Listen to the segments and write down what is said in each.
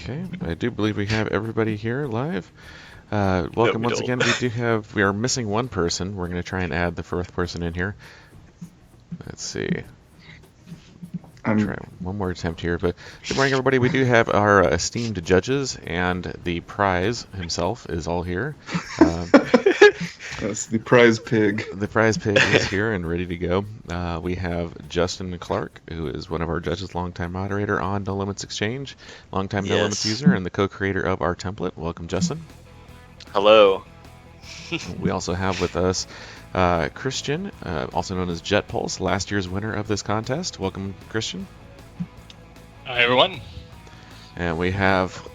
Okay, I do believe we have everybody here live. Welcome once again. We are missing one person. We're going to try and add the fourth person in here. Let's see. Try one more attempt here. But good morning, everybody. We do have our esteemed judges, and the prize himself is all here. That's the prize pig. The prize pig is here and ready to go. We have Justin Clark, who is one of our judges, longtime moderator on No Limits Exchange, longtime No Limits user, and the co-creator of our template. Welcome, Justin. Hello. We also have with us Christian, also known as Jet Pulse, last year's winner of this contest. Welcome, Christian. Hi, everyone. And we have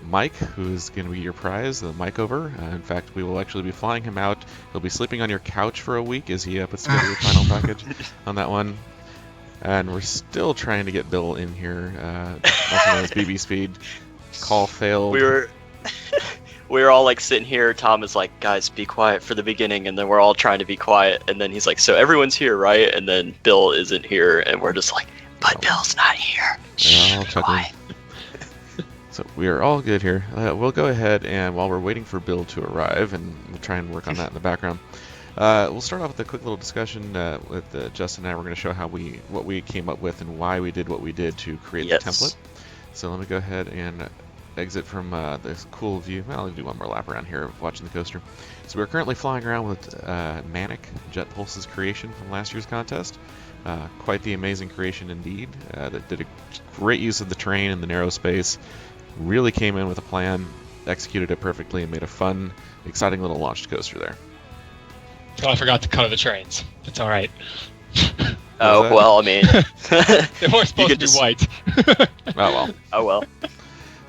Mike, who's going to be your prize, the Mike over. In fact, we will actually be flying him out. He'll be sleeping on your couch for a week as he puts together your final package on that one. And we're still trying to get Bill in here, also known as BB Speed. Call failed. We were all like sitting here. Tom is like, guys, be quiet for the beginning, and then we're all trying to be quiet, and then he's like, so everyone's here, right? And then Bill isn't here, and we're just like, but Bill's not here. Shh, quiet. So we are all good here. We'll go ahead, and while we're waiting for Bill to arrive, and we'll try and work on that in the background, we'll start off with a quick little discussion with Justin and I. We're going to show what we came up with and why we did what we did to create the template. So let me go ahead and exit from this cool view. Well, I'll do one more lap around here of watching the coaster. So we're currently flying around with Manic, Jet Pulse's creation from last year's contest. Quite the amazing creation indeed. That did a great use of the terrain and the narrow space. Really came in with a plan, executed it perfectly, and made a fun, exciting little launched coaster there. Oh, I forgot to color the trains. It's all right. Oh, well, I mean... they weren't supposed to be white. Oh, well.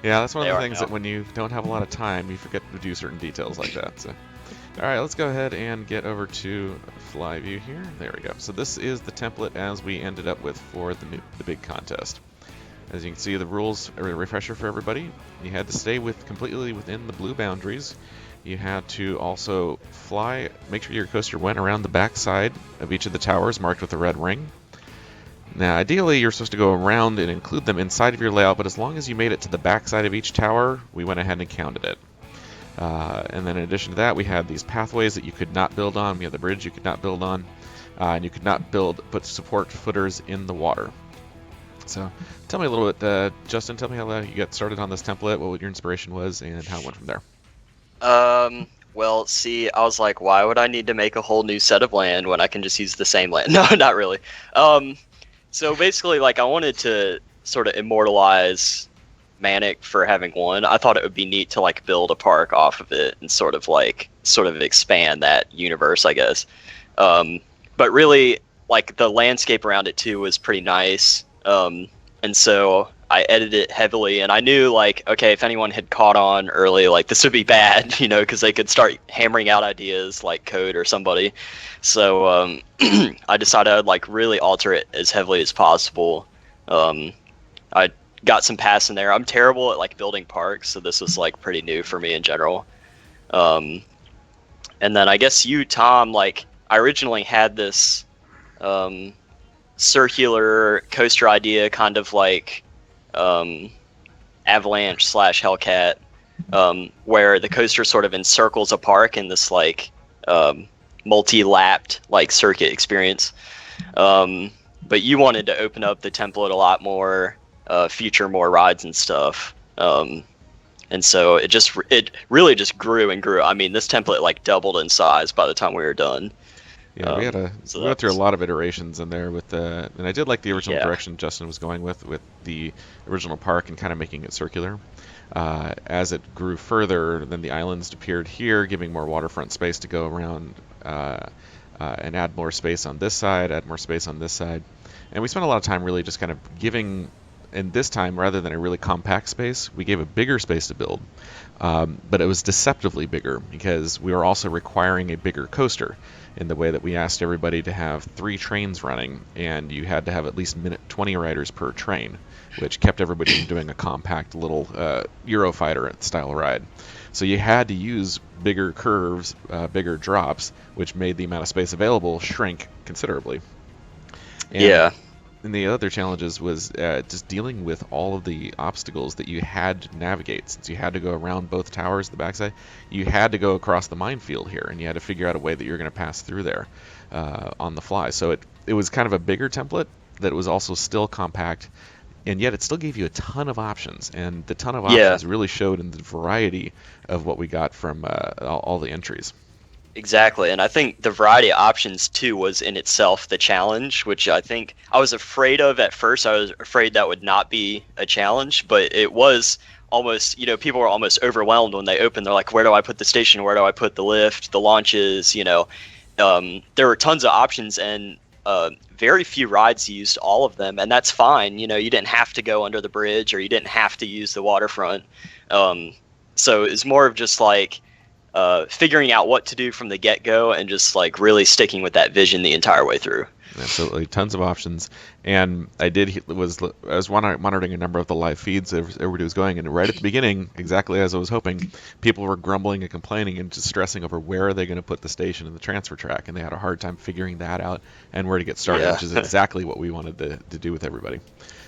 Yeah, that's one of the things that when you don't have a lot of time, you forget to do certain details like that. So, all right, let's go ahead and get over to Fly View here. There we go. So this is the template as we ended up with for the big contest. As you can see, the rules are a refresher for everybody. You had to stay completely within the blue boundaries. You had to also make sure your coaster went around the back side of each of the towers marked with a red ring. Now, ideally, you're supposed to go around and include them inside of your layout, but as long as you made it to the back side of each tower, we went ahead and counted it. And then in addition to that, we had these pathways that you could not build on. We had the bridge you could not build on, and you could not put support footers in the water. So tell me a little bit, Justin, tell me how you got started on this template, what your inspiration was, and how it went from there. Well, see, I was like, why would I need to make a whole new set of land when I can just use the same land? No, not really. So basically, like, I wanted to sort of immortalize Manic for having won. I thought it would be neat to, like, build a park off of it and sort of expand that universe, I guess. But really, like, the landscape around it, too, was pretty nice. And so I edited it heavily, and I knew, like, okay, if anyone had caught on early, like, this would be bad, you know, because they could start hammering out ideas like Code or somebody. So I decided I'd, like, really alter it as heavily as possible. I got some paths in there. I'm terrible at, like, building parks, so this was, like, pretty new for me in general. And then I guess you, Tom, like, I originally had this circular coaster idea, kind of like Avalanche / Hellcat, where the coaster sort of encircles a park in this like multi-lapped like circuit experience. But you wanted to open up the template a lot more, feature more rides and stuff. And so it really just grew and grew. I mean, this template like doubled in size by the time we were done. Yeah, we went through a lot of iterations in there and I did like the original direction Justin was going with the original park and kind of making it circular. As it grew further, then the islands appeared here, giving more waterfront space to go around and add more space on this side, add more space on this side. And we spent a lot of time really just kind of giving, and this time, rather than a really compact space, we gave a bigger space to build. But it was deceptively bigger because we were also requiring a bigger coaster in the way that we asked everybody to have 3 trains running, and you had to have at least 20 riders per train, which kept everybody from doing a compact little Eurofighter style ride. So you had to use bigger curves, bigger drops, which made the amount of space available shrink considerably. And and the other challenges was just dealing with all of the obstacles that you had to navigate. Since you had to go around both towers, the backside, you had to go across the minefield here, and you had to figure out a way that you're going to pass through there on the fly. So it was kind of a bigger template that was also still compact, and yet it still gave you a ton of options. And the ton of options really showed in the variety of what we got from all the entries. Exactly, and I think the variety of options too was in itself the challenge, which I think I was afraid of at first. I was afraid that would not be a challenge, but it was almost, people were almost overwhelmed when they opened. They're like, where do I put the station? Where do I put the lift, the launches? There were tons of options, and very few rides used all of them, and that's fine. You didn't have to go under the bridge, or you didn't have to use the waterfront. So it's more of just like figuring out what to do from the get-go and just like really sticking with that vision the entire way through. Absolutely, tons of options. And I was monitoring a number of the live feeds as everybody was going, and right at the beginning, exactly as I was hoping, people were grumbling and complaining and just stressing over where are they going to put the station in the transfer track, and they had a hard time figuring that out and where to get started, which is exactly what we wanted to do with everybody.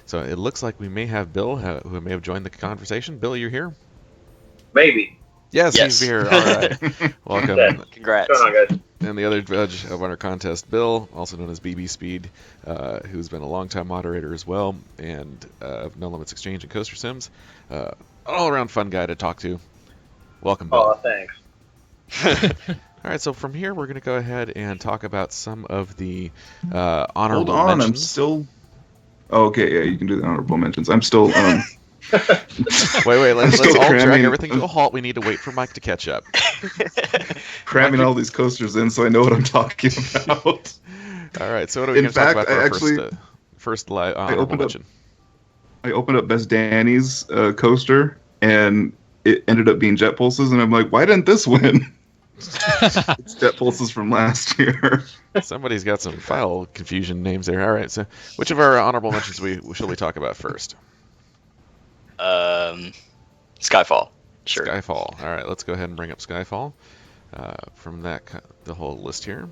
So it looks like we may have Bill, who may have joined the conversation. Bill, you're here? Maybe. Yes, he's here. All right. Welcome. Congrats. What's going on, guys? And the other judge of our contest, Bill, also known as BB Speed, who's been a long-time moderator as well, and of No Limits Exchange and Coaster Sims. An all-around fun guy to talk to. Welcome, Bill. Oh, thanks. All right, so from here, we're going to go ahead and talk about some of the honorable Hold on, mentions. I'm still... Oh, okay, yeah, you can do the honorable mentions. I'm still... Wait, let's all drag cramming- everything to a halt. We need to wait for Mike to catch up. cramming all these coasters in so I know what I'm talking about. All right, so what are we going to talk about for our first live honorable mention? I opened up Bestdani's coaster, and it ended up being Jet Pulses, and I'm like, why didn't this win? It's Jet Pulses from last year. Somebody's got some file confusion names there. All right, so which of our honorable mentions shall we talk about first? Skyfall. Sure. Skyfall. All right, let's go ahead and bring up Skyfall from the whole list here.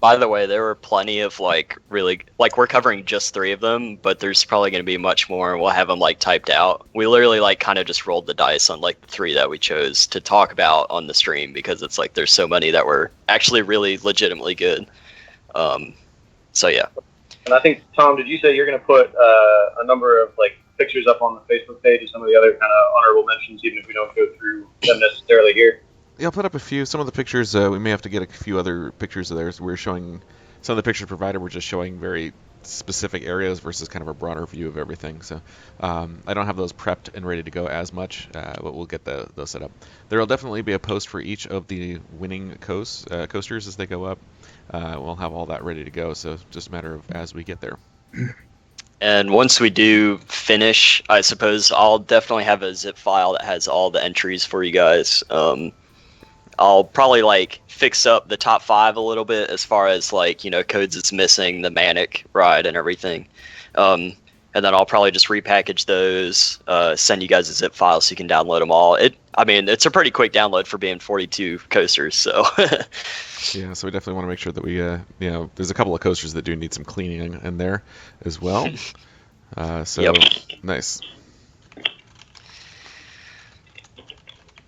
By the way, there were plenty of we're covering just 3 of them, but there's probably going to be much more, and we'll have them typed out. We literally kind of just rolled the dice on the 3 that we chose to talk about on the stream, because it's there's so many that were actually really legitimately good. So yeah. And I think, Tom, did you say you're going to put a number of pictures up on the Facebook page of some of the other kind of honorable mentions, even if we don't go through them necessarily here? Yeah, I'll put up a few. Some of the pictures, we may have to get a few other pictures of theirs. We're showing some of the pictures provided. We're just showing very specific areas versus kind of a broader view of everything. So I don't have those prepped and ready to go as much, but we'll get those set up. There will definitely be a post for each of the winning coasters as they go up. We'll have all that ready to go. So it's just a matter of as we get there. And once we do finish, I suppose I'll definitely have a zip file that has all the entries for you guys. I'll probably fix up the top 5 a little bit as far as codes it's missing, the Manic ride and everything. And then I'll probably just repackage those, send you guys a zip file so you can download them all. It's a pretty quick download for being 42 coasters, so. Yeah, so we definitely want to make sure that we, there's a couple of coasters that do need some cleaning in there as well. Yep. Nice.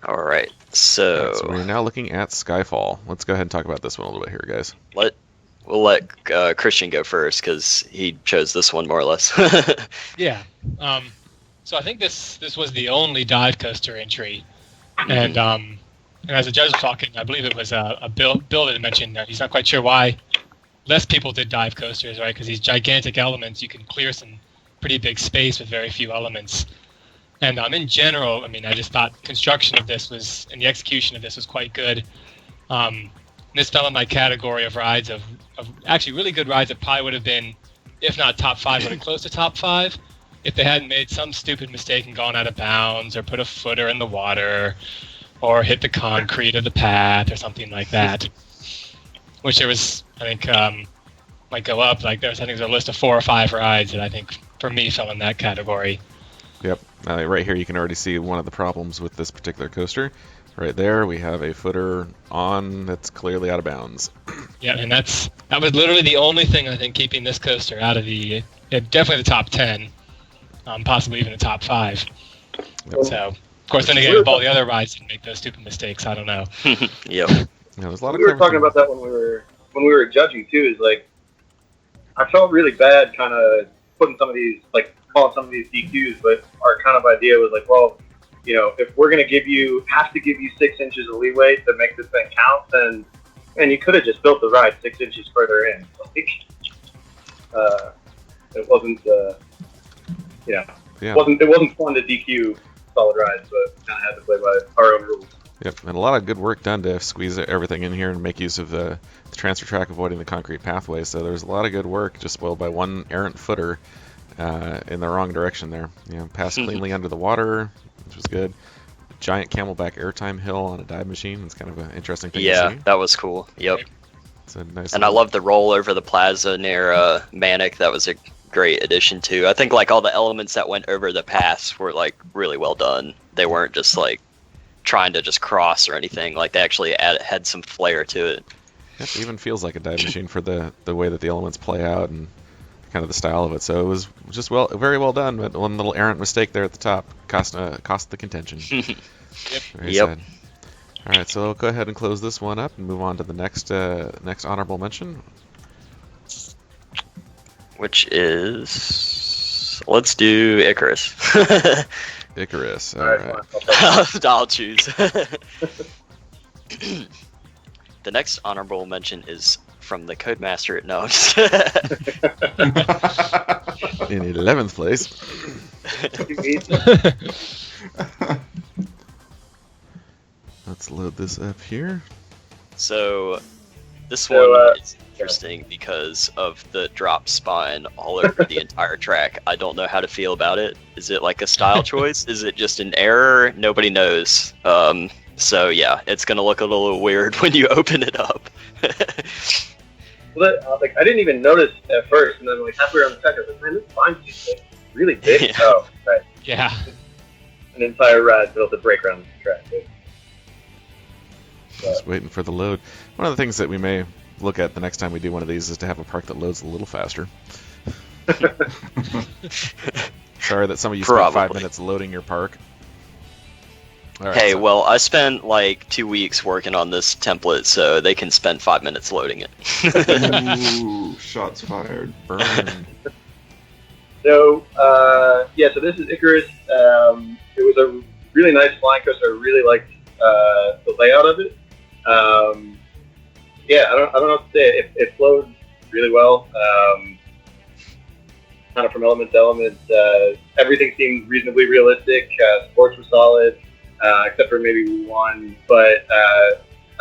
All right, so we're now looking at Skyfall. Let's go ahead and talk about this one a little bit here, guys. We'll let Christian go first because he chose this one more or less. Yeah. So I think this was the only dive coaster entry, and as the judge was talking, I believe it was a Bill that had mentioned he's not quite sure why less people did dive coasters, right? Because these gigantic elements, you can clear some pretty big space with very few elements. And in general, I just thought construction of this and the execution of this was quite good. This fell in my category of rides of actually really good rides that probably would have been, if not top 5, but close to top 5, if they hadn't made some stupid mistake and gone out of bounds or put a footer in the water or hit the concrete of the path or something like that. Which there was, I think, might go up. There's a list of 4 or 5 rides that I think, for me, fell in that category. Yep. Right here you can already see one of the problems with this particular coaster. Right there, we have a footer on that's clearly out of bounds. Yeah, and that was literally the only thing I think keeping this coaster out of the definitely the top 10, possibly even the top 5. Yep. So, of course, then again, if all the other rides didn't make those stupid mistakes, I don't know. Yep. Yeah, there's a lot of we were talking about that when we were judging too. Is like I felt really bad, kind of putting some of these, like calling some of these DQs, but our kind of idea was like, well, you know, if we're gonna have to give you 6 inches of leeway to make this thing count, then you could have just built the ride 6 inches further in. Like, it wasn't, Yeah. it wasn't fun to DQ solid rides, but kind of had to play by our own rules. Yep, and a lot of good work done to squeeze everything in here and make use of the transfer track, avoiding the concrete pathway. So there's a lot of good work just spoiled by one errant footer in the wrong direction there. You know, passed cleanly under the water, which was good. Giant camelback airtime hill on a dive machine. It's kind of an interesting thing to see. Yeah, that was cool. Yep. It's a nice And I love the roll over the plaza near Manic. That was a great addition too. I think like all the elements that went over the pass were like really well done. They weren't just like trying to just cross or anything. Like they actually had some flair to it. Yep, it even feels like a dive machine for the way that the elements play out and kind of the style of it. So it was just very well done, but one little errant mistake there at the top cost the contention. Very sad. All right, so we'll go ahead and close this one up and move on to the next honorable mention, which is, let's do Icarus. Icarus. All All right. I'll choose. The next honorable mention is from the Codemaster. No, I'm just In 11th place. Let's load this up here. So this one is interesting because of the drop spine all over the entire track. I don't know how to feel about it. Is it like a style choice? Is it just an error? Nobody knows. So yeah, it's gonna look a little weird when you open it up. Well, like I didn't even notice at first, and then like halfway around the track, I was like, man, this spine seems like really big. Yeah. Oh, right. Yeah. An entire ride built to break around the track. Just waiting for the load. One of the things that we may look at the next time we do one of these is to have a park that loads a little faster. Sorry that some of you spent 5 minutes loading your park. All right, hey, well, I spent like 2 weeks working on this template, so they can spend 5 minutes loading it. Ooh, shots fired. Burn. So, so this is Icarus. It was a really nice flying coaster. I really liked the layout of it. I don't know what to say. It flowed really well. Kind of from element to element. Everything seemed reasonably realistic. Sports were solid, except for maybe one. But I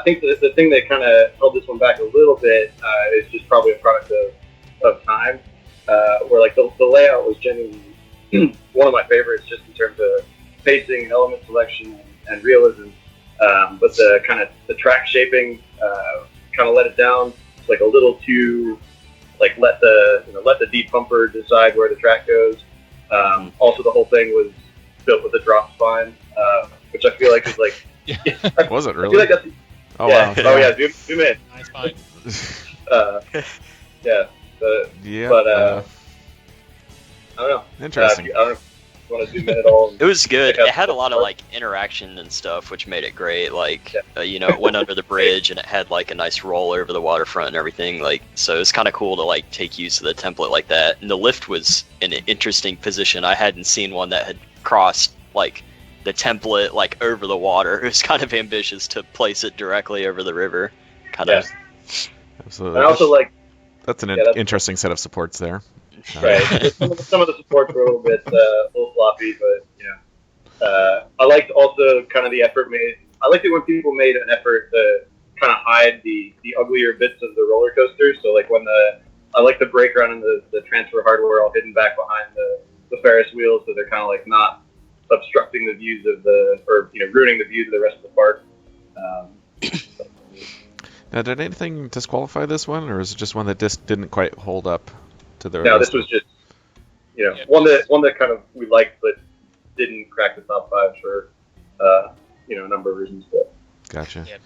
think the thing that kind of held this one back a little bit is just probably a product of time. Where like the layout was genuinely one of my favorites, just in terms of pacing and element selection and realism. But the track shaping kind of let it down. It's like a little too like let the deep pumper decide where the track goes. Also, the whole thing was built with a drop spine, which I feel like is like Was it I really? feel like that's, Oh yeah. wow. Oh yeah, zoom in. Nice spine. Yeah. But I don't know. Interesting. I don't know if you want to zoom in at all. It was good. Check out It had a the lot of park. like interaction and stuff, which made it great. Like, it went under the bridge and it had like a nice roll over the waterfront and everything. Like, so it's kind of cool to like take use of the template like that. And the lift was in an interesting position. I hadn't seen one that had crossed like the template like over the water. It was kind of ambitious to place it directly over the river. Kind of. Absolutely. And I also like That's an interesting set of supports there. right. Some of the supports were a little bit floppy, but I liked also kind of the effort made. I liked it when people made an effort to kind of hide the uglier bits of the roller coaster. So like when I like the brake run and the transfer hardware all hidden back behind the Ferris wheels, so they're kind of like not obstructing the views of ruining the views of the rest of the park. Now, did anything disqualify this one, or is it just one that just didn't quite hold up to the No, rest? this was just one that kind of we liked, but didn't crack the top 5 for a number of reasons. But Gotcha. Yep.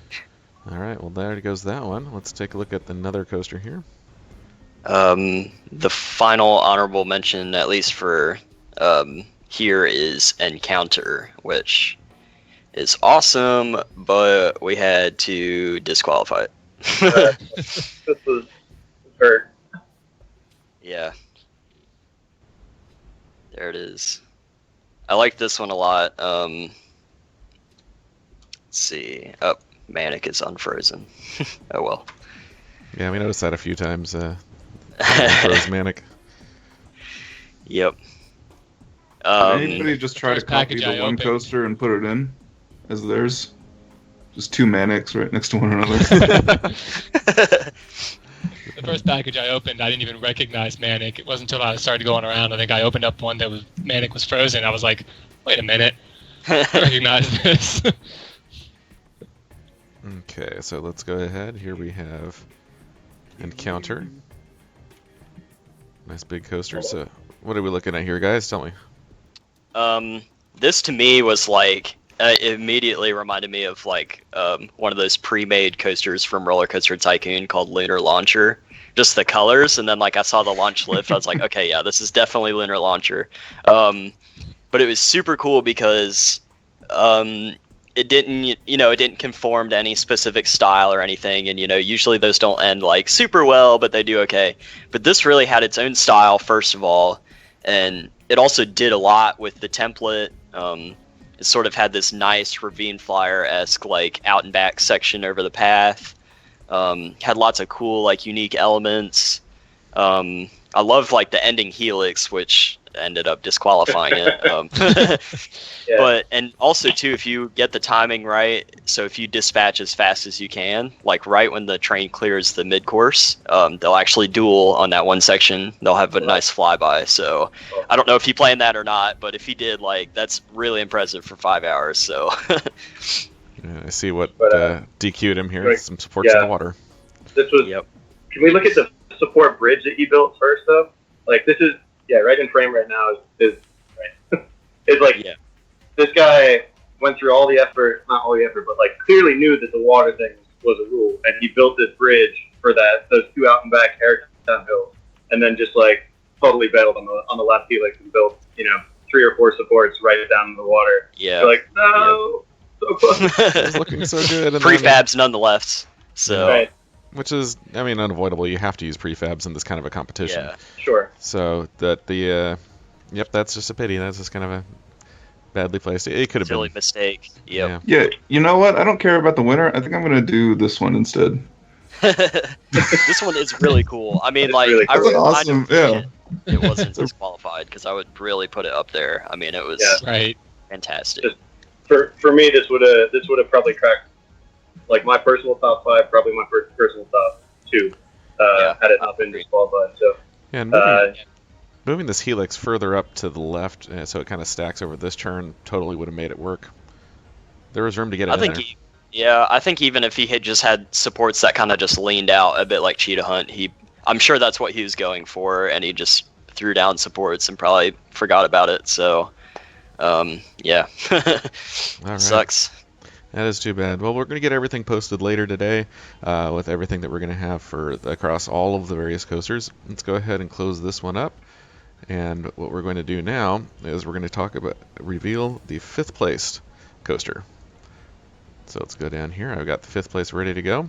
All right, well, there goes that one. Let's take a look at another coaster here. The final honorable mention, at least for here, is Encounter, which is awesome, but we had to disqualify it. this was hurt. Yeah. There it is. I like this one a lot. Let's see. Oh, Manic is unfrozen. Oh well. Yeah, we noticed that a few times. Froze Manic. Yep. Did anybody just try to first copy package the I one opened. coaster and put it in as theirs? Just two Manics right next to one another. The first package I opened, I didn't even recognize Manic. It wasn't until I started going around. I think I opened up one that was Manic was frozen. I was like, wait a minute, I recognize this. Okay, so let's go ahead. Here we have Encounter. Nice big coaster. So, what are we looking at here, guys? Tell me. This to me was like it immediately reminded me of like one of those pre-made coasters from Roller Coaster Tycoon called Lunar Launcher. Just the colors, and then like I saw the launch lift, I was like, okay, yeah, this is definitely Lunar Launcher. But it was super cool because it didn't conform to any specific style or anything, and usually those don't end like super well, but they do okay. But this really had its own style, first of all, and it also did a lot with the template. It sort of had this nice ravine flyer-esque like out and back section over the path. Had lots of cool like unique elements. I love like the ending helix, which ended up disqualifying it. Yeah. But and also too, if you get the timing right, so if you dispatch as fast as you can, like right when the train clears the mid course, they'll actually duel on that one section. They'll have a nice flyby. So I don't know if he planned that or not, but if he did, like that's really impressive for 5 hours. So Yeah, I see what But, DQ'd him here. right, Some supports in yeah. the water. This was. Yep. Can we look at the support bridge that he built first, though? Like this is right in frame right now is right. It's like yeah, this guy went through all the effort, not all the effort, but like clearly knew that the water thing was a rule, and he built this bridge for those two out and back airtown hills, and then just like totally bailed on the left helix and built 3 or 4 supports right down in the water. yeah. You're like, no, so close. It's looking so good. And then- Prefabs nonetheless. So Right, which is, I mean, unavoidable. You have to use prefabs in this kind of a competition. yeah. sure. So that yep, that's just a pity. That's just kind of a badly placed. It could have Silly been. mistake. Yep. Yeah. Yeah, you know what? I don't care about the winner. I think I'm gonna do this one instead. This one is really cool. I mean, It's like, really I cool. really Awesome, yeah. it wasn't disqualified because I would really put it up there. I mean, it was Yeah. Right. fantastic. For me, this would have probably cracked like my personal top 5, probably my personal top 2, had it not been disqualified. So Yeah, and moving this helix further up to the left, so it kind of stacks over this turn, totally would have made it work. There was room to get it I in think there. I think even if he had just had supports that kind of just leaned out a bit like Cheetah Hunt, I'm sure that's what he was going for, and he just threw down supports and probably forgot about it. So, yeah, All right. sucks. That is too bad. Well, we're going to get everything posted later today with everything that we're going to have for across all of the various coasters. Let's go ahead and close this one up. And what we're going to do now is we're going to reveal the 5th placed coaster. So let's go down here. I've got the 5th place ready to go.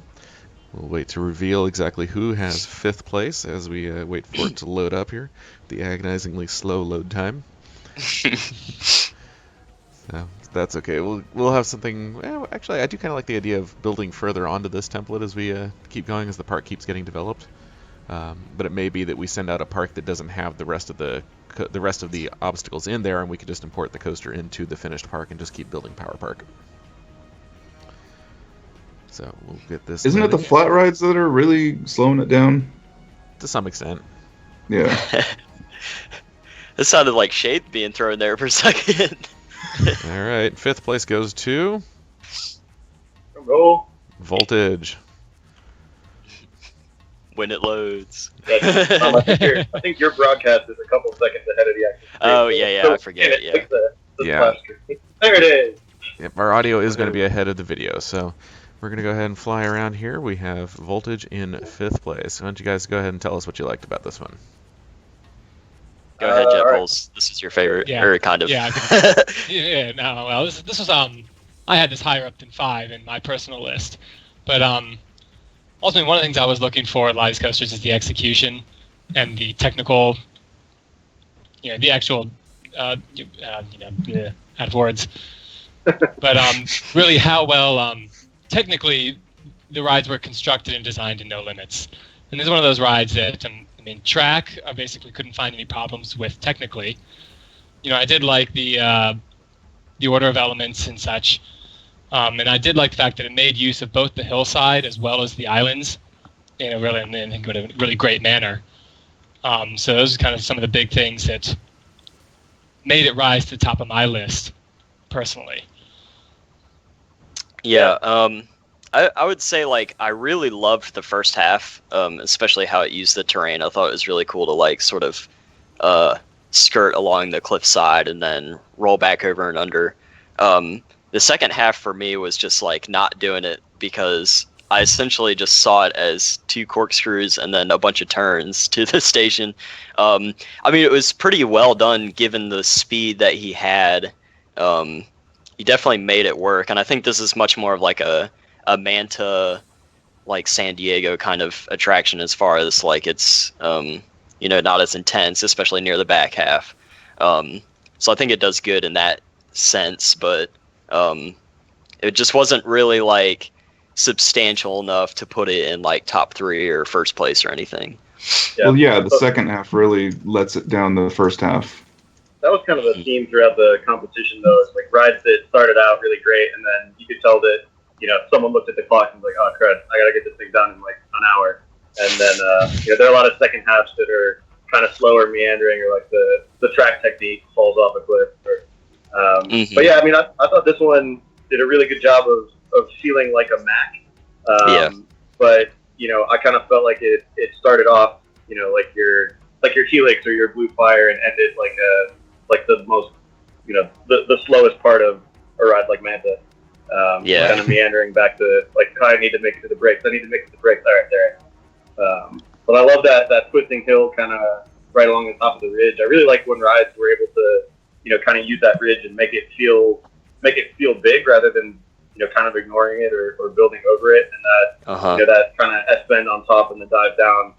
We'll wait to reveal exactly who has 5th place as we wait for it to load up here. The agonizingly slow load time. So that's okay. We'll have something. Well, actually, I do kind of like the idea of building further onto this template as we keep going, as the park keeps getting developed. But it may be that we send out a park that doesn't have the rest of the obstacles in there, and we could just import the coaster into the finished park and just keep building Power Park. So we'll get this. Isn't it the loaded. flat rides that are really slowing it down? To some extent. Yeah. It sounded like shade being thrown there for a second. All right, 5th place goes to roll. Voltage. When it loads. I think your broadcast is a couple seconds ahead of the actual stream. Oh, yeah, I forget it, yeah. click the Yeah. splash screen. There it is. Yep, our audio is going to be ahead of the video, so we're going to go ahead and fly around here. We have Voltage in 5th place. Why don't you guys go ahead and tell us what you liked about this one? Go ahead, Jet all right. Pulse. This is your favorite, Yeah. or kind of. Yeah, yeah. No, well, this was I had this higher up than 5 in my personal list, but ultimately one of the things I was looking for at Lies Coasters is the execution and the technical, the actual, out of words, but really how well technically the rides were constructed and designed in No Limits, and this is one of those rides that track I basically couldn't find any problems with technically. I did like the order of elements and such. And I did like the fact that it made use of both the hillside as well as the islands in a really great manner. So those are kind of some of the big things that made it rise to the top of my list, personally. Yeah, I would say, I really loved the first half, especially how it used the terrain. I thought it was really cool to, sort of skirt along the cliffside and then roll back over and under. The second half for me was just not doing it because I essentially just saw it as 2 corkscrews and then a bunch of turns to the station. It was pretty well done given the speed that he had. He definitely made it work, and I think this is much more of a Manta, San Diego kind of attraction as far as it's not as intense, especially near the back half. So I think it does good in that sense, but it just wasn't really substantial enough to put it in top 3 or first place or anything. Yeah. Well, yeah, the second half really lets it down the first half. That was kind of a theme throughout the competition, though. It's rides that started out really great, and then you could tell that someone looked at the clock and was like, "Oh crud, I gotta get this thing done in an hour." And then there are a lot of second halves that are kind of slower, meandering, or the track technique falls off a cliff. But yeah, I thought this one did a really good job of feeling like a Mac. But I kind of felt like it started off, like your Helix or your Blue Fire, and ended the most, the slowest part of a ride like Manta. Kind of meandering back to I need to make it to the brakes. All right, there. But I love that twisting hill kind of right along the top of the ridge. I really like when rides were able to, kind of use that ridge and make it feel big rather than, kind of ignoring it or building over it. And that, that kind of S-bend on top and the dive down,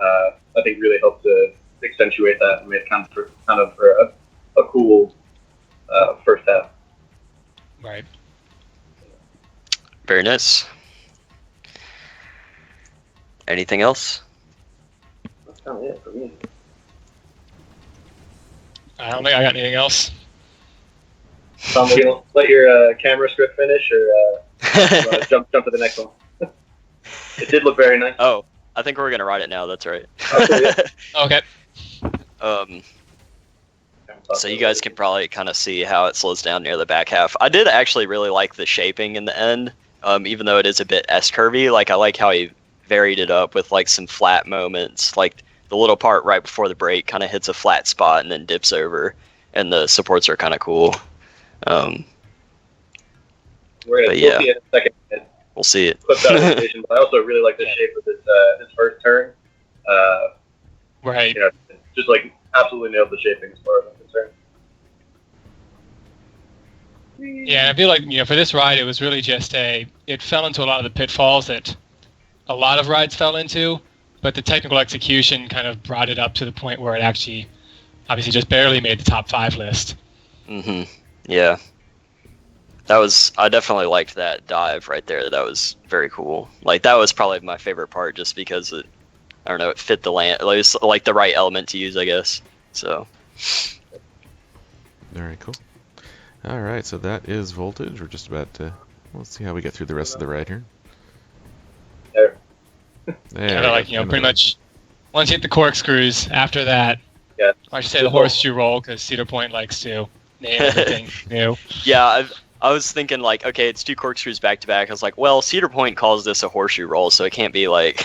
I think really helped to accentuate that and made kind of for a cool first half. Right. Very nice. Anything else? That's kind of it for me. I don't think I got anything else. Tom, we're gonna let your camera script finish, or jump to the next one. It did look very nice. Oh, I think we're gonna write it now. That's right. Okay. So you guys can probably kind of see how it slows down near the back half. I did actually really like the shaping in the end, even though it is a bit S-curvy. I like how he varied it up with some flat moments. The little part right before the break kind of hits a flat spot and then dips over, and the supports are kind of cool. We'll see it in a second. We'll see it. Clipped out of the station, but I also really like the shape of his first turn. Right. Just absolutely nailed the shaping as far as I'm concerned. Yeah, I feel like, for this ride, it was really just it fell into a lot of the pitfalls that a lot of rides fell into, but the technical execution kind of brought it up to the point where it actually, obviously, just barely made the top 5 list. Mm-hmm. Yeah. I definitely liked that dive right there. That was very cool. That was probably my favorite part just because it fit the land. It was the right element to use, I guess. So. Very cool. All right, so that is Voltage. We're just about to. Let's see how we get through the rest of the ride here. There. Pretty much. Once you hit the corkscrews, after that. Yeah. I should say the horseshoe roll because Cedar Point likes to name everything new. Yeah, I was thinking okay, it's 2 corkscrews back to back. I was like, well, Cedar Point calls this a horseshoe roll, so it can't be it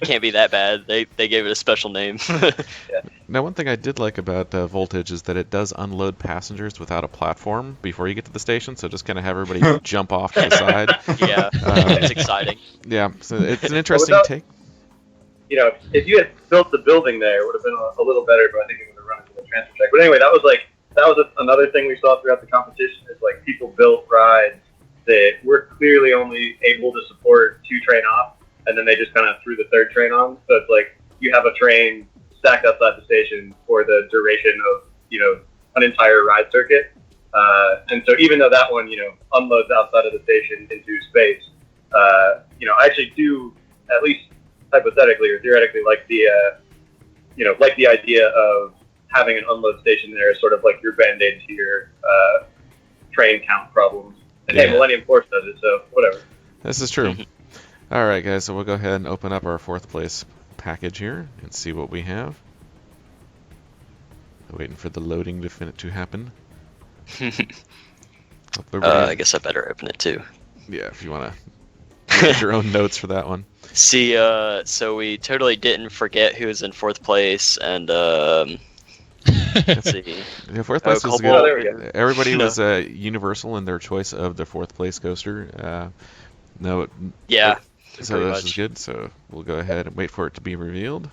can't be that bad. They gave it a special name. Yeah. Now, one thing I did like about Voltage is that it does unload passengers without a platform before you get to the station, so just kind of have everybody jump off to the side. Yeah, it's exciting. Yeah, so it's an interesting take. If you had built the building there, it would have been a little better, but I think it would have run into the transfer check. But anyway, that was another thing we saw throughout the competition is like people built rides that were clearly only able to support 2 train off, and then they just kind of threw the 3rd train on. So it's like you have a train stacked outside the station for the duration of an entire ride circuit. And so even though that one unloads outside of the station into space, I actually do, at least hypothetically or theoretically, like the idea of having an unload station there is sort of like your band-aid to your train count problems. And hey, Millennium Force does it, so whatever. This is true. All right, guys, so we'll go ahead and open up our 4th place package here and see what we have. Waiting for the loading to happen. I guess I better open it too. Yeah, if you want to get your own notes for that one. See, so we totally didn't forget who was in 4th place, and let's see. Yeah, 4th place was Cobalt. good. Everybody was universal in their choice of their 4th place coaster. Yeah. So this is good. So we'll go ahead and wait for it to be revealed.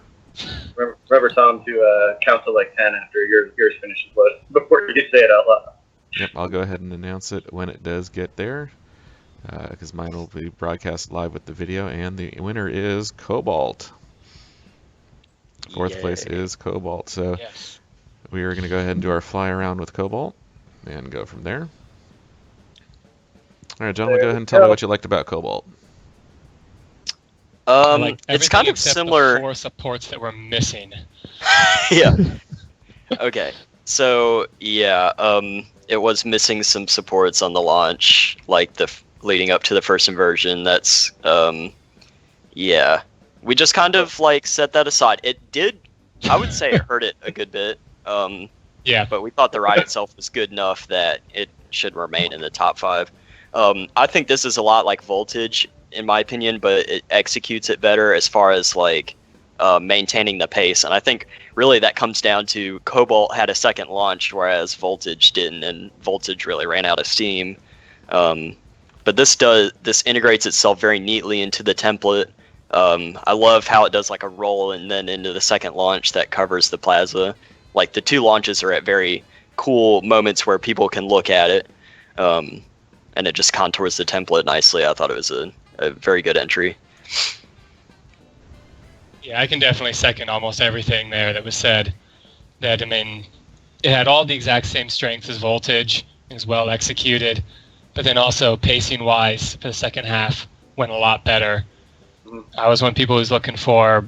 Remember, Tom, to count to like 10 after yours finishes loading before you say it out loud. Yep, I'll go ahead and announce it when it does get there, because mine will be broadcast live with the video, and the winner is Cobalt. 4th place is Cobalt. So Yes. we are going to go ahead and do our fly around with Cobalt and go from there. All right, gentlemen, go ahead and tell me what you liked about Cobalt. It's kind of except similar. The 4 supports that were missing. Yeah. Okay. So yeah, it was missing some supports on the launch, like leading up to the first inversion. That's yeah. We just kind of like set that aside. It did. I would say it hurt it a good bit. Yeah. But we thought the ride itself was good enough that it should remain in the top 5. I think this is a lot like Voltage, in my opinion, but it executes it better as far as like maintaining the pace. And I think really that comes down to Cobalt had a second launch, whereas Voltage didn't, and Voltage really ran out of steam. But this integrates itself very neatly into the template. I love how it does like a roll and then into the second launch that covers the plaza. Like the 2 launches are at very cool moments where people can look at it. And it just contours the template nicely. I thought it was a very good entry. Yeah, I can definitely second almost everything there that was said. That, I mean, it had all the exact same strengths as Voltage. It was well executed. But then also, pacing-wise, for the second half, went a lot better. I was one of the people who was looking for,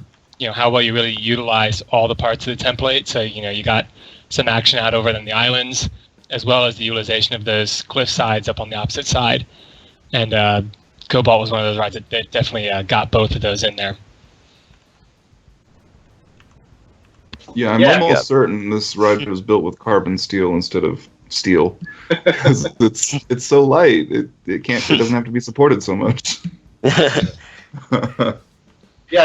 how well you really utilize all the parts of the template. So, you got some action out over on the islands, as well as the utilization of those cliff sides up on the opposite side. And Cobalt was one of those rides that definitely got both of those in there. Yeah, I'm almost certain this ride was built with carbon steel instead of steel. Because it's so light. It doesn't have to be supported so much. Yeah,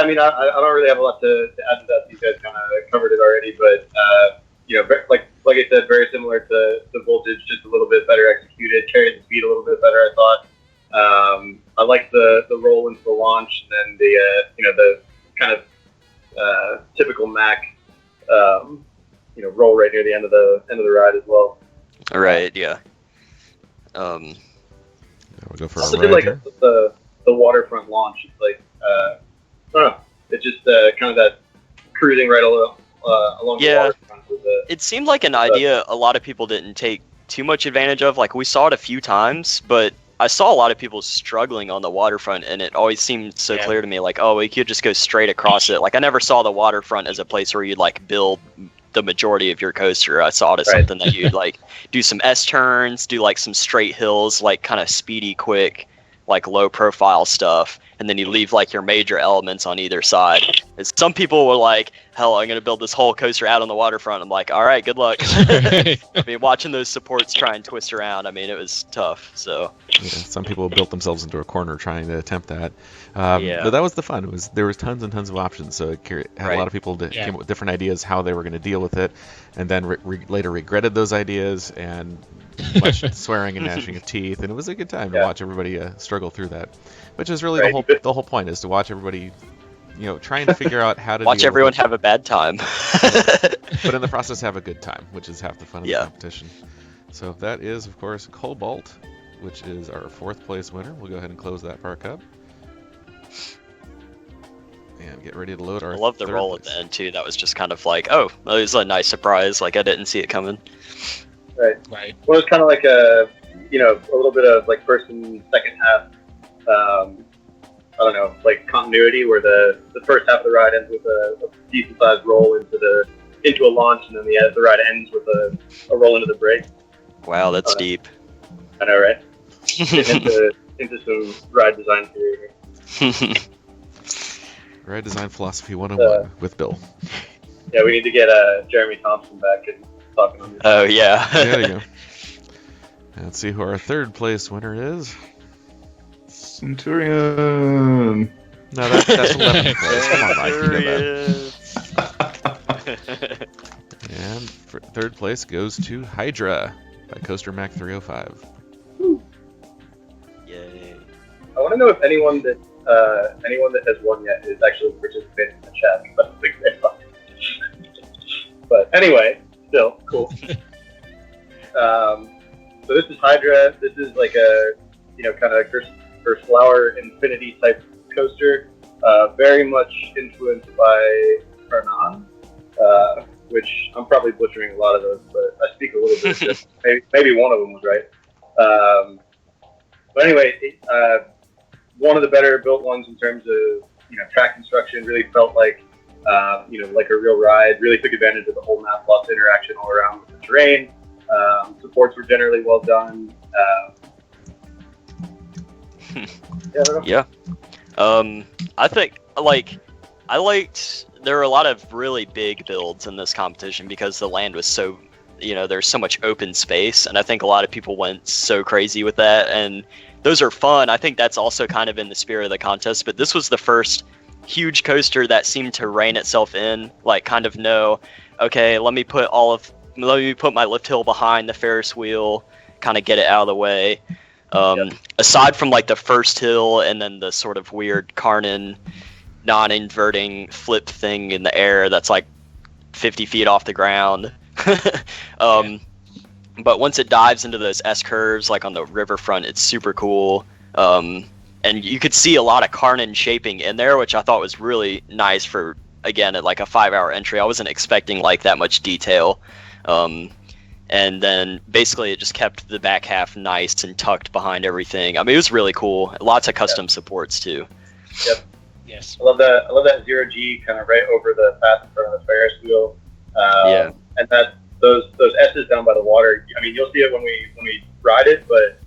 I mean, I don't really have a lot to add to that. You guys kind of covered it already, but like I said, very similar to Voltage, just a little bit better executed, carried the speed a little bit better, I thought. I liked the roll into the launch, and then the kind of typical Mac roll right near the end of the ride as well. All right, yeah. We'll go for also a did ride like here. the waterfront launch. It's like I don't know. It's just kind of that cruising right along the waterfront. It seemed like an idea a lot of people didn't take too much advantage of. Like we saw it a few times, but I saw a lot of people struggling on the waterfront, and it always seemed so clear to me, like, oh, we could just go straight across it. Like I never saw the waterfront as a place where you'd like build the majority of your coaster. I saw it as something that you'd like do some S turns, do like some straight hills, like kind of speedy, quick. like low profile stuff, and then you leave like your major elements on either side. And some people were like, hell, I'm gonna build this whole coaster out on the waterfront. I'm like, all right, good luck. I mean, watching those supports try and twist around, I mean, it was tough. So yeah, some people built themselves into a corner trying to attempt that. Yeah. But that was the fun. There was tons and tons of options, so it had a lot of people Yeah. came up with different ideas how they were going to deal with it, and then later regretted those ideas and much swearing and gnashing of teeth, and it was a good time to watch everybody struggle through that, which is really the whole point, is to watch everybody, trying to figure out how to watch deal everyone with it, have a bad time. but in the process have a good time, which is half the fun of the competition. So that is, of course, Cobalt, which is our 4th place winner. We'll go ahead and close that park up. And get ready to load our I love the 3rd roll at place. the end too. That was just kind of like, oh, it was a nice surprise. Like I didn't see it coming. Right. Right. Well, it's kind of like a little bit of like first and second half. I don't know, like continuity, where the first half of the ride ends with a decent sized roll into a launch, and then the ride ends with a roll into the break. Wow, that's deep. I know, right? into some ride design theory here. Ride Design Philosophy 101 with Bill. Yeah, we need to get Jeremy Thompson back and talking on this. Oh yeah. There you go. And let's see who our 3rd place winner is. Centurion. No, that's 11th place. Come on, Mike, you know that. And 3rd place goes to Hydra by Coaster Mac 305. Yay. I want to know if anyone that has won yet is actually participating in the chat. I don't think they are. But anyway, still cool. So this is Hydra. This is like a kind of Curse Flower Infinity type coaster. Very much influenced by Hernan, which I'm probably butchering a lot of those, but I speak a little bit. Maybe one of them was right. But anyway, one of the better built ones in terms of track construction. Really felt like like a real ride. Really took advantage of the whole map, lots of interaction all around with the terrain. Supports were generally well done. Yeah. I think I liked there were a lot of really big builds in this competition because the land was so there's so much open space, and I think a lot of people went so crazy with that, and those are fun. I think that's also kind of in the spirit of the contest, but this was the first huge coaster that seemed to rein itself in, like kind of know, okay, let me put my lift hill behind the Ferris wheel, kind of get it out of the way. Aside from like the first hill and then the sort of weird Karnan non-inverting flip thing in the air that's like 50 feet off the ground. But once it dives into those S curves, like on the riverfront, it's super cool. And you could see a lot of Karnan shaping in there, which I thought was really nice for, again, at like a 5-hour entry. I wasn't expecting like that much detail. And then basically it just kept the back half nice and tucked behind everything. I mean, it was really cool. Lots of custom supports too. Yep. Yes. I love that 0G kind of right over the path in front of the Ferris wheel. And that those S's down by the water. I mean, you'll see it when we ride it, but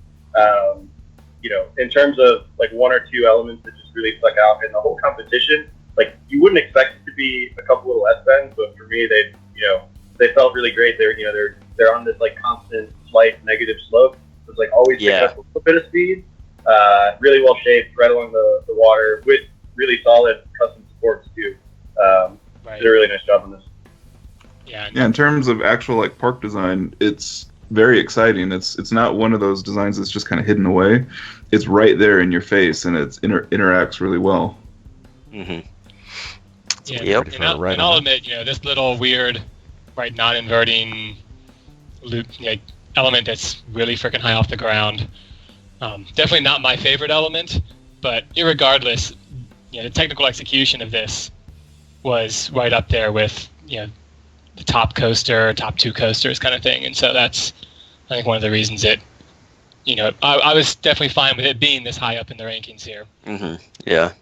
in terms of like one or two elements that just really stuck out in the whole competition, like you wouldn't expect it to be a couple little S bends, but for me, they felt really great. They're on this like constant slight negative slope. It's like always picked up a little bit of speed. Really well shaped, right along the water with really solid custom supports too. Did a really nice job on this. Yeah, in terms of actual like park design, it's very exciting. It's not one of those designs that's just kind of hidden away. It's right there in your face, and it interacts really well. Mm-hmm. Yeah, and I'll admit, this little weird, non-inverting loop element that's really freaking high off the ground. Definitely not my favorite element, but irregardless, the technical execution of this was right up there with the top two coasters kind of thing, and so that's I think one of the reasons it. I was definitely fine with it being this high up in the rankings here. Mm-hmm. Yeah.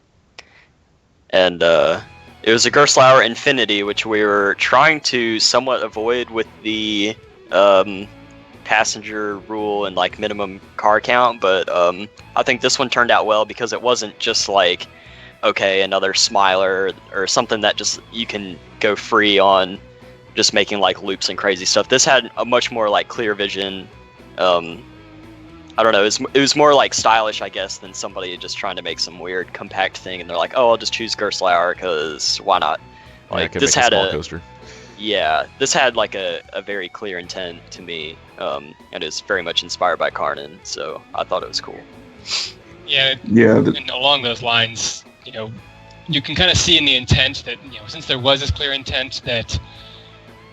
And it was a Gerstlauer Infinity, which we were trying to somewhat avoid with the passenger rule and like minimum car count, but I think this one turned out well because it wasn't just like, okay, another Smiler or something that just you can go free on just making like loops and crazy stuff. This had a much more like clear vision. I don't know, it was more like stylish, I guess, than somebody just trying to make some weird compact thing and they're like, oh, I'll just choose Gerstlauer because why not? Like, this had a coaster. Yeah, this had like a very clear intent to me, and is very much inspired by Karnan, so I thought it was cool. Yeah, and along those lines, you can kind of see in the intent that, since there was this clear intent that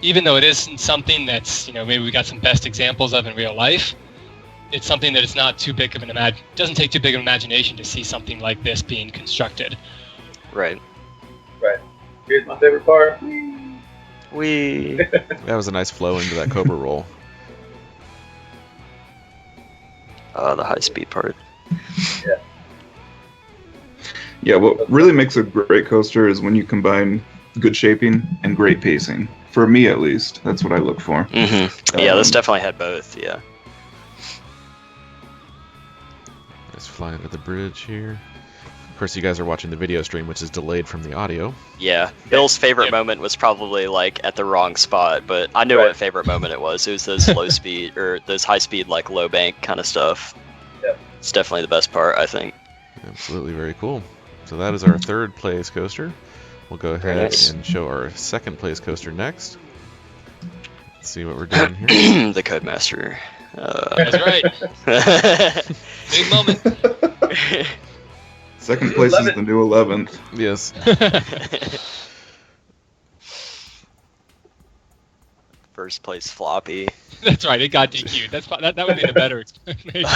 even though it isn't something that's, maybe we got some best examples of in real life, it's something that it's not too big of doesn't take too big of an imagination to see something like this being constructed. Right. Here's my favorite part. That was a nice flow into that Cobra roll. The high speed part. Yeah, what really makes a great coaster is when you combine good shaping and great pacing. For me, at least, that's what I look for. Mm-hmm. Yeah, this definitely had both. Yeah. Let's fly under the bridge here. Of course, you guys are watching the video stream, which is delayed from the audio. Yeah, Bill's favorite moment was probably like at the wrong spot, but I knew what favorite moment it was. It was those low speed or those high speed, like low bank kind of stuff. Yeah. It's definitely the best part, I think. Absolutely, very cool. So that is our third place coaster. We'll go ahead and show our second place coaster next. Let's see what we're doing here. The Codemaster. That's right. Big moment. Second place is the new 11th. Yes. First place Floppy. That's right, it got DQ'd. That would be the better explanation.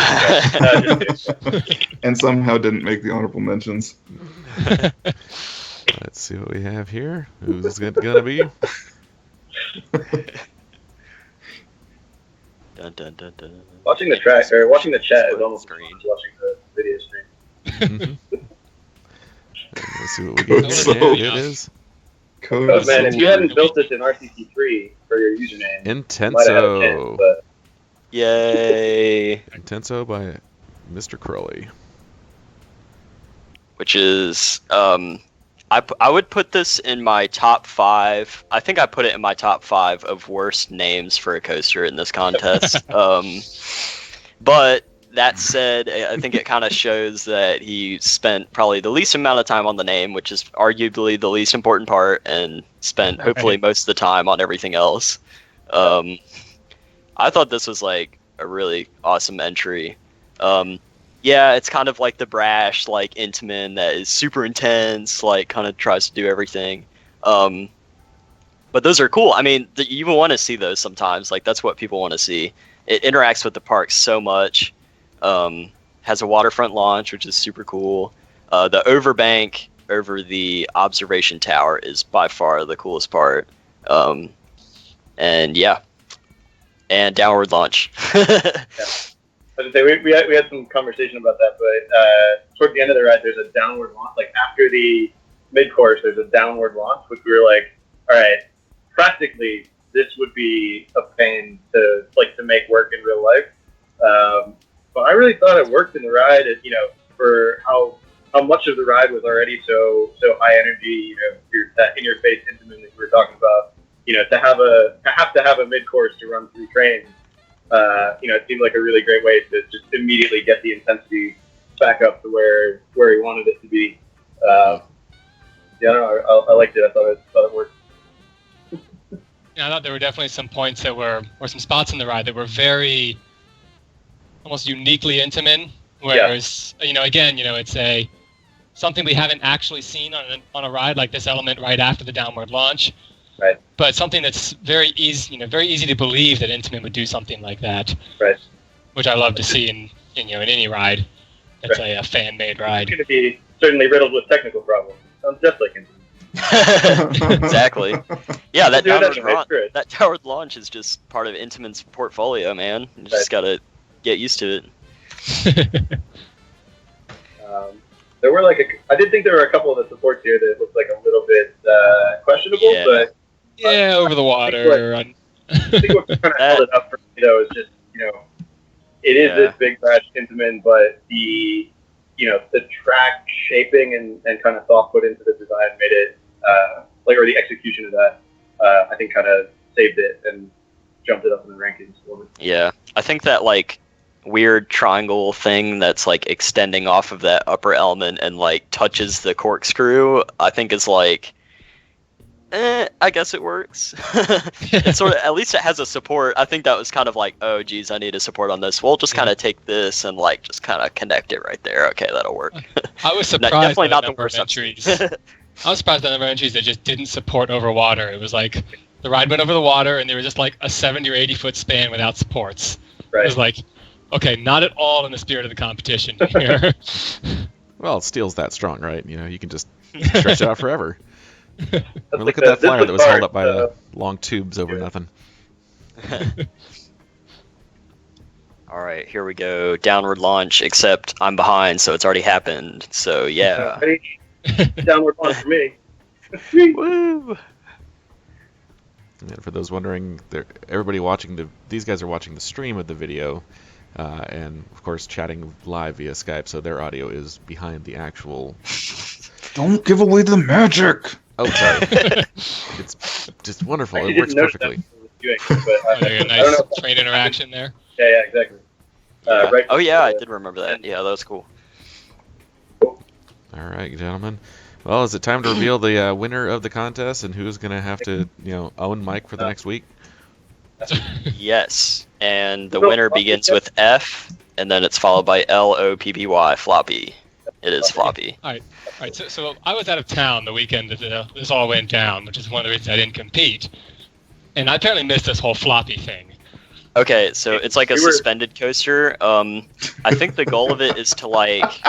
And somehow didn't make the honorable mentions. Let's see what we have here. Who's it gonna be? Dun, dun, dun, dun. Watching the chat is almost watching the video stream. Mm-hmm. Let's see what we get. So it is Man, if you hadn't built this in RCT3 for your username, you might have had a chance, Intenso. but Yay! Intenso by Mrcrolly. Which is, I would put this in my top 5. I think I put it in my top 5 of worst names for a coaster in this contest. But that said, I think it kind of shows that he spent probably the least amount of time on the name, which is arguably the least important part, and spent hopefully most of the time on everything else. I thought this was like a really awesome entry. Yeah, it's kind of like the brash, like Intamin that is super intense, like kind of tries to do everything. But those are cool. I mean, you even want to see those sometimes. Like, that's what people want to see. It interacts with the park so much. Has a waterfront launch, which is super cool. The overbank over the observation tower is by far the coolest part. And yeah, and downward launch. I was gonna say, we had some conversation about that, but towards the end of the ride, there's a downward launch. Like after the mid-course, there's a downward launch, which we were like, all right, practically this would be a pain to make work in real life. But I really thought it worked in the ride. For how much of the ride was already so high energy. That in your face intimate that we were talking about. To have a mid-course to run 3 trains. It seemed like a really great way to just immediately get the intensity back up to where he wanted it to be. I liked it. I thought it worked. Yeah, I thought there were definitely some points or some spots in the ride that were very, almost uniquely Intamin. Whereas, again, it's something we haven't actually seen on a ride like this element right after the downward launch. Right. But something that's very easy to believe that Intamin would do something like that. Right. Which I love to see in any ride. That's a fan-made ride. It's going to be certainly riddled with technical problems. Sounds just like Intamin. Exactly. Yeah, that downward launch is just part of Intamin's portfolio, man. You just gotta get used to it. There were I did think there were a couple of the supports here that looked like a little bit questionable, but over the water. I think what kind of held it up for me though is just it is this big brash Intamin, but the track shaping and kind of thought put into the design made it or the execution of that I think kind of saved it and jumped it up in the rankings a little bit. Yeah, I think that like weird triangle thing that's like extending off of that upper element and like touches the corkscrew, I think is like, I guess it works. It's sort of, at least it has a support. I think that was kind of like, oh geez, I need a support on this. We'll just kind of take this and like just kind of connect it right there. Okay, that'll work. I was surprised. Definitely by not the the worst entries. I was surprised by the number of entries that just didn't support over water. It was like the ride went over the water and there was just like a 70 or 80 foot span without supports. Right. It was like, okay, not at all in the spirit of the competition here. Well, steel's that strong, right? You can just stretch it out forever. Look at that flyer that was held up by the long tubes over nothing. All right, here we go. Downward launch, except I'm behind, so it's already happened. So, yeah. Downward launch for me. Woo! And for those wondering, everybody watching these guys are watching the stream of the video, and of course chatting live via Skype, so their audio is behind the actual. Don't give away the magic. Oh, sorry. It's just wonderful. It works perfectly. A nice train interaction there. Yeah, exactly. Right. Oh yeah, I did remember that. Yeah, that was cool. All right, gentlemen. Well, is it time to reveal the winner of the contest and who's going to have to, own Mike for the next week? Yes, and the winner begins with F, and then it's followed by L-O-P-P-Y, floppy. It is floppy. All right. So I was out of town the weekend that this all went down, which is one of the reasons I didn't compete. And I apparently missed this whole floppy thing. Okay, so it's like a suspended coaster. I think the goal of it is to like,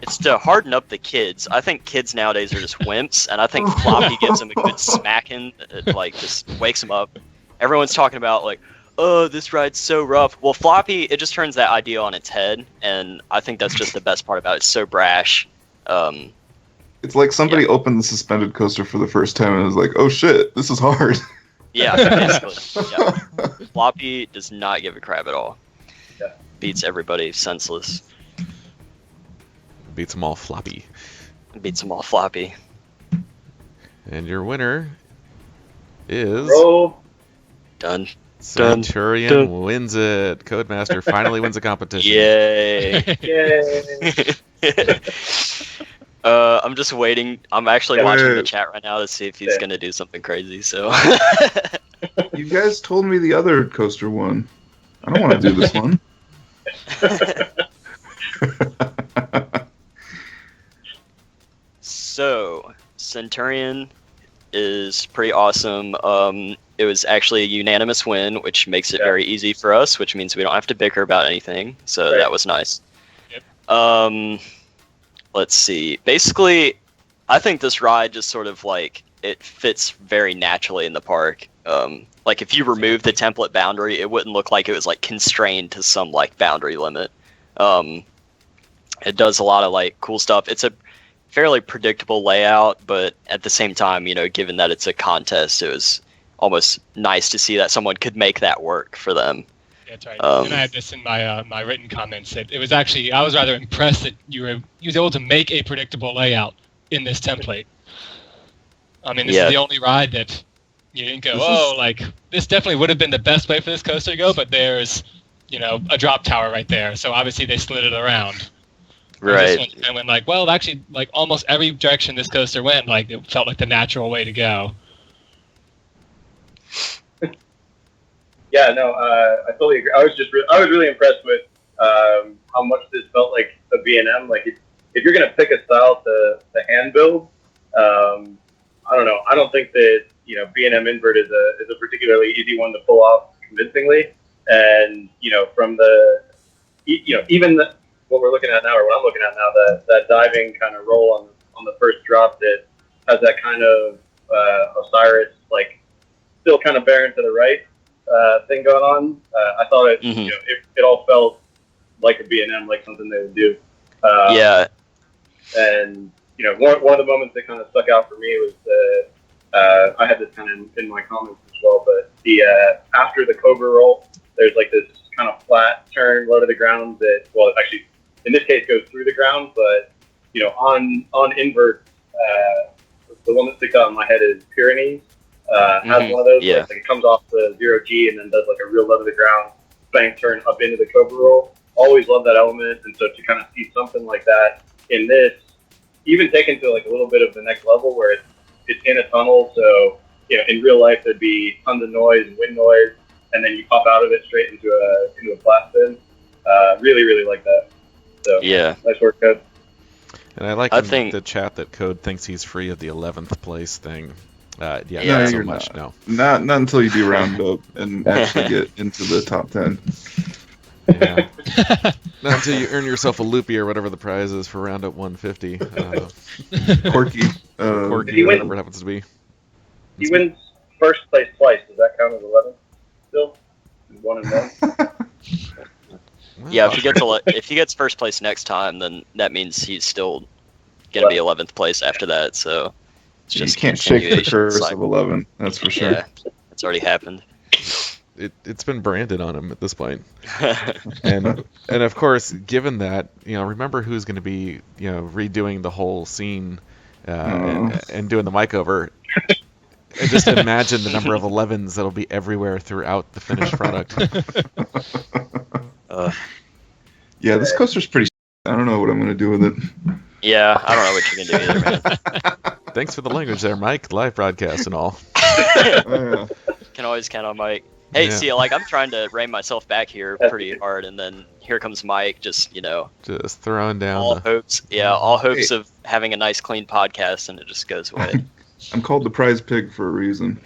it's to harden up the kids. I think kids nowadays are just wimps, and I think floppy gives them a good smacking. It like just wakes them up. Everyone's talking about like, oh, this ride's so rough. Well, floppy, it just turns that idea on its head, and I think that's just the best part about it. It's so brash. It's like somebody opened the suspended coaster for the first time and was like, oh shit, this is hard. Yeah, basically. Yeah. Floppy does not give a crap at all. Yeah. Beats everybody senseless. Beats them all floppy. Beats them all floppy. And your winner is... Done. Centurion wins it. Codemaster finally wins a competition. Yay. Yay. I'm just waiting. I'm actually watching the chat right now to see if he's going to do something crazy. So. You guys told me the other coaster won. I don't want to do this one. So, Centurion is pretty awesome. It was actually a unanimous win, which makes it very easy for us, which means we don't have to bicker about anything. So that was nice. Yep. Let's see. Basically, I think this ride just sort of like, it fits very naturally in the park. Like if you remove the template boundary, it wouldn't look like it was like constrained to some like boundary limit. It does a lot of like cool stuff. It's a fairly predictable layout, but at the same time, given that it's a contest, it was almost nice to see that someone could make that work for them. Yeah, that's right. And I had this in my my written comments. It was actually, I was rather impressed that you was able to make a predictable layout in this template. I mean, this is the only ride that you didn't go, this definitely would have been the best way for this coaster to go, but there's, a drop tower right there. So obviously they slid it around. Right. And this one went like, well, actually, like almost every direction this coaster went, like it felt like the natural way to go. Yeah, no, I totally agree. I was really impressed with how much this felt like a B&M. Like if you're gonna pick a style to hand build, I don't know. I don't think that B&M invert is a particularly easy one to pull off convincingly. And from the even what we're looking at now, or what I'm looking at now, that diving kind of roll on the first drop that has that kind of Osiris like still kind of bearing to the right thing going on. I thought it it all felt like a B&M, like something they would do. And one of the moments that kind of stuck out for me was I had this kind of in my comments as well, but the after the Cobra roll, there's like this kind of flat turn, low to the ground that, well, actually, in this case, goes through the ground, but, on invert, the one that sticks out in my head is Pyrenees. Has one of those. Yeah. Like it comes off the 0G and then does like a real low to the ground bank turn up into the Cobra roll. Always love that element, and so to kind of see something like that in this, even taken to like a little bit of the next level where it's in a tunnel, so in real life there'd be tons of noise and wind noise, and then you pop out of it straight into a flat spin. Really, really like that. So Yeah. nice work, Code. And I like I in think- the chat that Code thinks he's free of the 11th place thing. Yeah, not so you're much. not. No. Not until you do roundup and actually get into the top 10. Yeah. Not until you earn yourself a loopy or whatever the prize is for roundup 150. Corky. Corky, He or wins. whatever it happens to be. He wins first place twice. Does that count as 11 still? 1 and 1? Yeah, if he gets first place next time, then that means he's still gonna be 11th place after that. So it's You just can't shake the continuation curse cycle. of 11, that's for sure. Yeah, it's already happened. It's been branded on him at this point. And of course, given that, remember who's going to be, redoing the whole scene and doing the mic over. And just imagine the number of 11s that'll be everywhere throughout the finished product. Yeah, this coaster's pretty. I don't know what I'm gonna do with it. Yeah, I don't know what you can do either, man. Thanks for the language there, Mike. Live broadcast and all. Can always count on Mike. Hey, Yeah. see, I'm trying to rein myself back here pretty hard, and then here comes Mike, just Just throwing down. all hopes of having a nice, clean podcast, and it just goes away. I'm called the prize pig for a reason.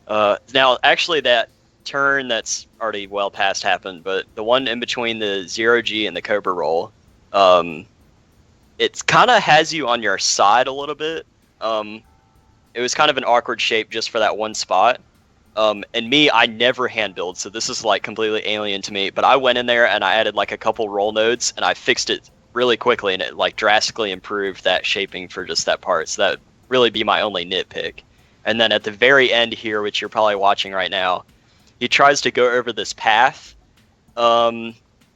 Now, actually, that turn that's already well past happened, but the one in between the 0G and the Cobra roll, it kind of has you on your side a little bit. It was kind of an awkward shape just for that one spot. And me, I never hand build, so this is completely alien to me. But I went in there and I added a couple roll nodes and I fixed it really quickly, and it drastically improved that shaping for just that part. So that would really be my only nitpick. And then at the very end here, which you're probably watching right now, he tries to go over this path. And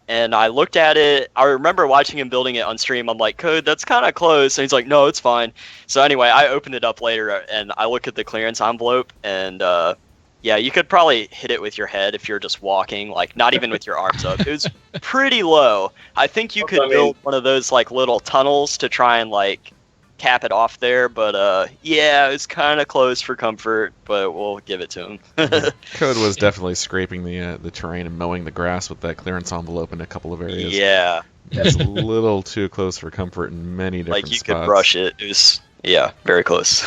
I looked at it. I remember watching him building it on stream. I'm like, Code, that's kind of close. And he's like, no, it's fine. So anyway, I opened it up later and I look at the clearance envelope, and yeah, you could probably hit it with your head if you're just walking, not even with your arms up. It was pretty low. I think you could build one of those little tunnels to try and cap it off there, but yeah, it's kind of close for comfort, but we'll give it to him. Code was definitely scraping the terrain and mowing the grass with that clearance envelope in a couple of areas. Yeah. It's a little too close for comfort in many different spots. You could brush it. It was, yeah, very close.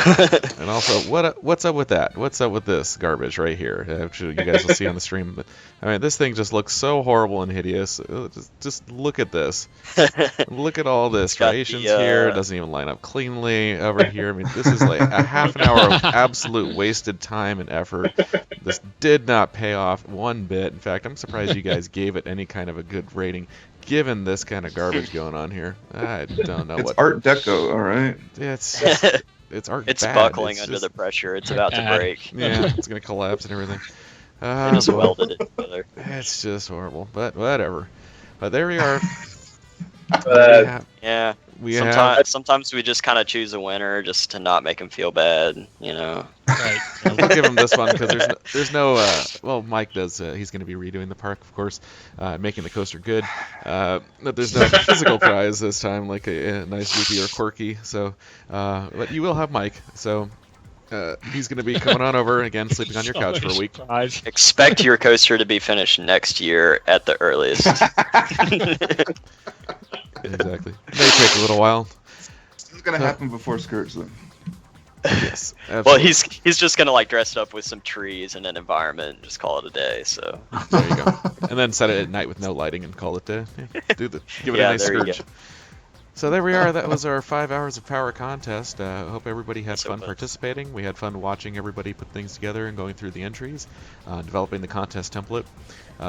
And also, what's up with that? What's up with this garbage right here? Actually, you guys will see on the stream. But, I mean, this thing just looks so horrible and hideous. Just look at this. Look at all the striations here. It doesn't even line up cleanly over here. I mean, this is a half an hour of absolute wasted time and effort. This did not pay off one bit. In fact, I'm surprised you guys gave it any kind of a good rating, given this kind of garbage going on here. I don't know it's what. Art Deco, all right. It's art. It's bad. buckling It's under just, the pressure. It's about to break. Yeah, it's gonna collapse and everything. They just welded it together. It's just horrible, but whatever. But there we are. Yeah. We Sometimes we just kind of choose a winner just to not make him feel bad, Right. We'll give him this one because there's no. Well, Mike does. He's going to be redoing the park, of course, making the coaster good. But there's no physical prize this time, like a nice loopy or quirky. So, but you will have Mike. So. He's going to be coming on over again, sleeping on your couch for a week. Expect your coaster to be finished next year at the earliest. Exactly. It may take a little while. This is gonna happen before Skirts then. Yes. Absolutely. Well, he's just gonna dress it up with some trees and an environment and just call it a day. So there you go. And then set it at night with no lighting and call it give it a nice there you scourge. go. So there we are. That was our 5 hours of power contest. Hope everybody had fun participating. We had fun watching everybody put things together and going through the entries, developing the contest template.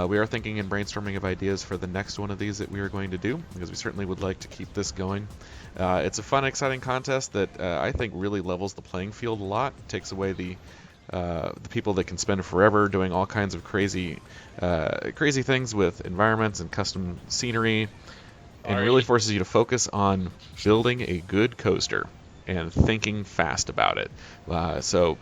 We are thinking and brainstorming of ideas for the next one of these that we are going to do, because we certainly would like to keep this going. It's a fun, exciting contest that I think really levels the playing field a lot. It takes away the the people that can spend forever doing all kinds of crazy things with environments and custom scenery, and really forces you to focus on building a good coaster and thinking fast about it. So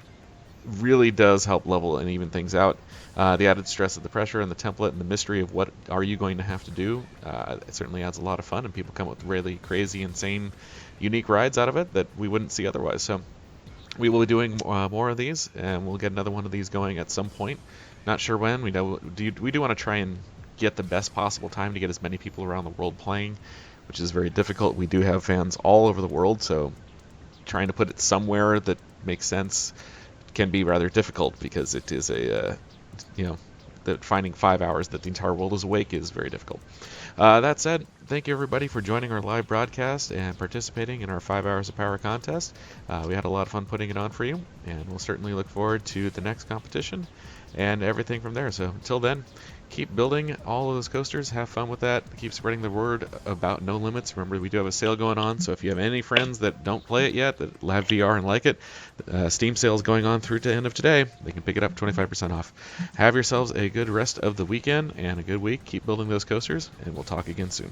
really does help level and even things out. The added stress of the pressure and the template and the mystery of what are you going to have to do, it certainly adds a lot of fun, and people come up with really crazy, insane, unique rides out of it that we wouldn't see otherwise. So we will be doing more of these, and we'll get another one of these going at some point. Not sure when. We do want to try and get the best possible time to get as many people around the world playing, which is very difficult. We do have fans all over the world, so trying to put it somewhere that makes sense can be rather difficult, because it is that finding 5 hours that the entire world is awake is very difficult. That said, thank you everybody for joining our live broadcast and participating in our 5 Hours of Power contest. We had a lot of fun putting it on for you, and we'll certainly look forward to the next competition and everything from there. So until then, keep building all of those coasters, have fun with that, keep spreading the word about No Limits. Remember, we do have a sale going on, so if you have any friends that don't play it yet, that have VR and like it, Steam sale is going on through to the end of today. They can pick it up 25% off. Have yourselves a good rest of the weekend and a good week. Keep building those coasters, and we'll talk again soon.